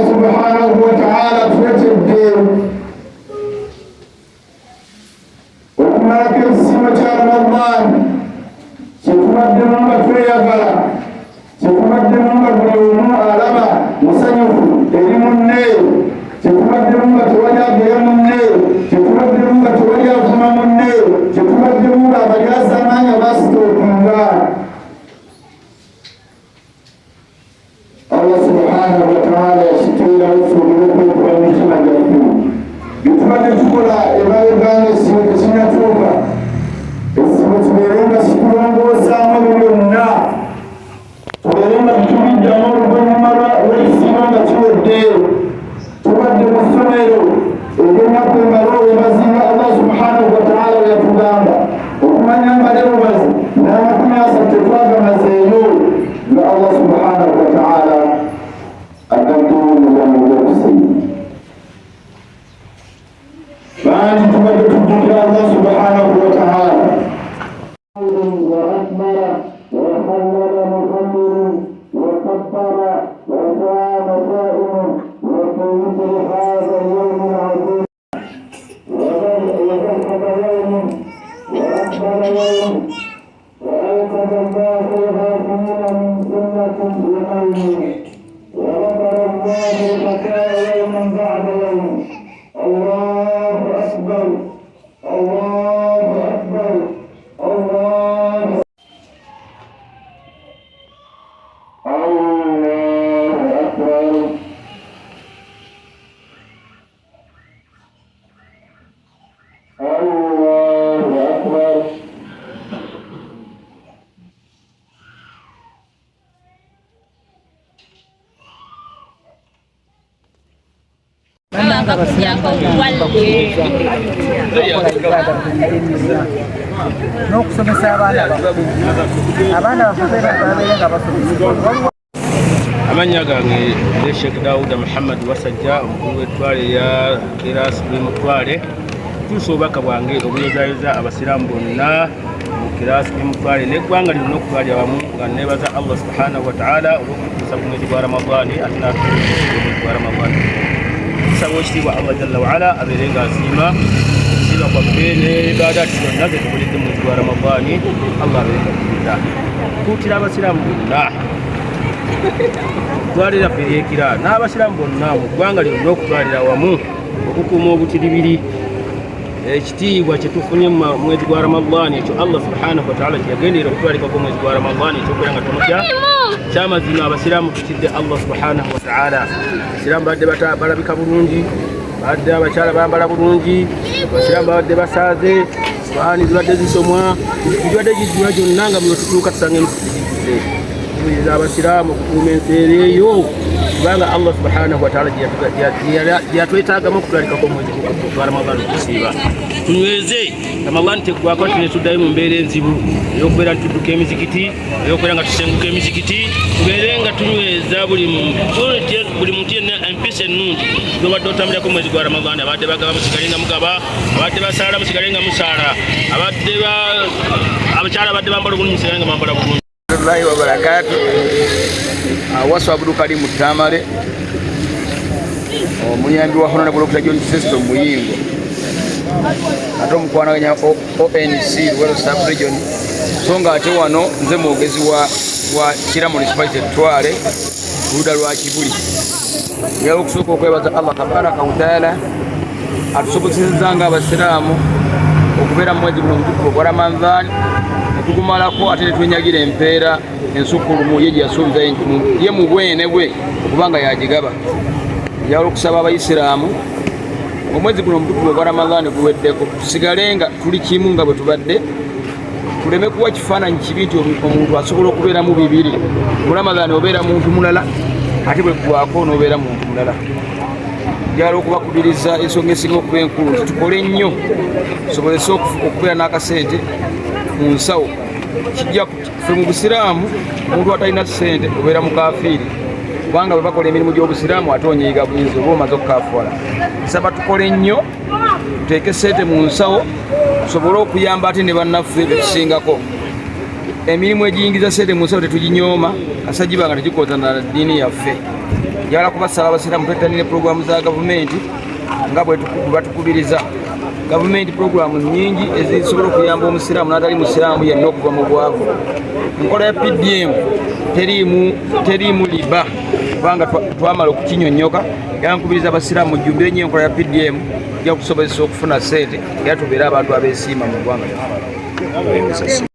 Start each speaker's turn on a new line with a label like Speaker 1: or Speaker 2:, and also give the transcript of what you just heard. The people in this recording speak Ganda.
Speaker 1: سبحانه وتعالى توجه الدين وما كنسمة رمضان شكمدمون بفريقا شكمدمون بفريقا ألما مسنف إلم النيل شكمدمون بتوجه بيم النيل شكمدمون بتوجه فمم النيل شكمدمون بفريقا زمان يبستو كنغان Allah subhanahu wa ta'ala yashikira ufuruko kwa mishima jafu bitubade tukola ebayogana sinatuka esimutuberenga sikulongoza amabulonna tuberenga bitubijja amabulumala olisimonga kiwedde tubadde mu ssomero ery'ennaku emala webazinga Allah subhanahu wa ta'ala yatugamba okumanya nga lebubazi n'amakumi asatu tetwagamazeeyo nga Allah subhanahu wa ta'ala agattumu mulimu gw'okusiima bangi tubadde tujjukira Allah subhanahu wa ta'ala وأكبر وحلل محمد وكبر وصام صائم وفي مثل هذا اليوم العظيم وذهب يوم وأكبر يوم وأيقظ الله الغافلين من سنة بقوله وغفر الله البكاء يوما بعد يوم الله أكبر الله أكبر الله أكبر الله أكبر
Speaker 2: amanya gange Sheikh Daud Muhammad Wasajja omukulu w'ettwale ya Kiras Mutwale tusobaka bwange obuyozaayoza abasiraamu bonna mu Kiras Mutwale n'eggwanga lino okutwalira wamu nga neebaza Allah subhanahu wa ta'ala olw'okutuusa ku mwezi gwa Ramadani ate n'atuusa gwa Ramadani tusaba ekitiibwa Allah jalla wa ala abeere ng'asiima okusiiba kwaffe n'ibadaati zonna ze tukoledde mu mwezi gwa Ramadani Allah abeere ng'atukuza tukuutira abasiraamu bonna twalira ffe eryekira n'abasiraamu bonna mu ggwanga lino okutwalira wamu okukuuma obutiribiri ekitiibwa kye tufunye mu mwezi gwa Ramadani ekyo Allah subhanahu wa ta'ala kye yagenderera okutwalikako omwezi gwa Ramadani ekyokubeera nga tumutya kyamazima abasiraamu tutidde Allah subhanahu wa ta'ala abasiraamu badde balabika bulungi badde abakyala bambala bulungi abasiraamu babadde basaaze Qur'ani zibadde zisomwa zibadde gijjula gyonna nga bwe tutuuka tusanga emisuti gijjuze tukubiriza abasiraamu okukuuma enseera eyo kubanga Allah subhanahu wa ta'ala gyeyatwetaagamu okutwalikako omwezi gwa Ramadani okusiiba tunyweze Ramadani teggwako tunetuddayo mu mbeera enzibu ey'okubeera nti tudduka emizikiti ey'okubeera nga tusenguka emizikiti tubeere nga tunyweza buli muntu yenna empisa ennungi zobadde otambulirako omwezi gwa Ramadani abadde bagaba musigale nga mugaba abadde basaala musigale nga musaala abakyala abadde bambala obulungi musigale nga bambala bulungi
Speaker 3: Allahi wa barakatu Wasu Abdul Karim Tamale omuyambi wa Honorable Dr. John Sesto Muyingo ate omukwanaganya ONC Luwero Sub Region so nga ate wano nze mwogezi wa Kira Municipality Twale luda lwa Kibuli yawo okusooka okwebaza Allah tabaraka wa taala atusobozesezza nga abasiraamu okubeera mu mwezi guno omutukuvu gwa Ramadani tukumalako ate netwenyagira empeera ensukulumu ye gyeyasuubiza ye mu bwene bwe okubanga yagigaba yawula okusaba abayisiraamu omwezi guno omutukuvu gwa Ramadani guweddeko tusigale nga tuli kimu nga bwe tubadde tuleme kuwa kifaananyi kibi nti omuntu asobola okubeeramu bibiri mu Ramadani obeera muntu mulala ate bwe gwako n'obeera muntu mulala njagala okubakubiriza ensonga esinga okuba enkulu nti tukole nnyo tusobozese okubeera n'akasente mu nsawo kijja ffe mu busiraamu omuntu atalina ssente obeera mukafiiri kubanga bwe bakola emirimu gy'obusiraamu ate onyiiga buyinza oba omaze okukafuwala nsaba tukole nnyo tuteeke ssente mu nsawo tusobole okuyamba ate ne bannaffe betusingako emirimu egiyingiza ssente mu nsawo tetuginyooma kasajibanga tegikoza na ddiini yaffe njagala kubasaba abasiraamu twettanire puroguramu za gavumenti nga bwe batukubiriza. Gavumenti puroguramu nyingi ezisobola okuyamba omusiraamu n'atali musiraamu yenna okuva mu bwavu. Enkola ya PDM teriimu liba kubanga twamala okukinyonyoka. Era nkubiriza abasiraamu mujjumbire nnyo enkola ya PDM ejja kusobozesa okufuna ssente era tubeere abantu abeesiima mu ggwanga lyaffe.